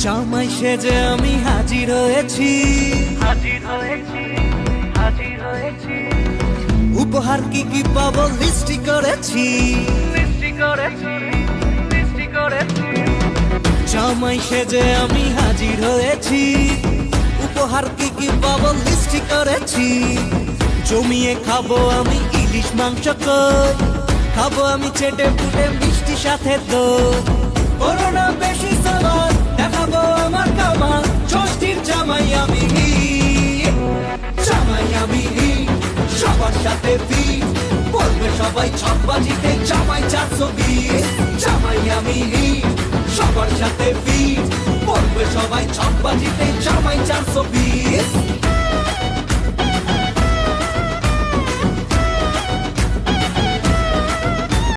জামাই সেজে আমি হাজির হয়েছি, উপহার কি কি পাবো লিস্টি করেছি। জামাই সেজে আমি হাজির হয়েছি, উপহার কি কি পাবো লিস্টি করেছি। জমিয়ে খাবো আমি ইলিশ মাংস কই, খাবো আমি চেটে পুটে মিষ্টি সাথে দই। করোনা বেশি সামার দেখাবো আমার কামাল, ষষ্ঠীর জামাই আমি, জামাই আমি সবার সাথে ফিট, বলবে সবাই ছকবাজিতে জামাই 420। জামাই আমি সবার সাথে ফিট, বলবে সবাই ছকবাজিতে জামাই 420।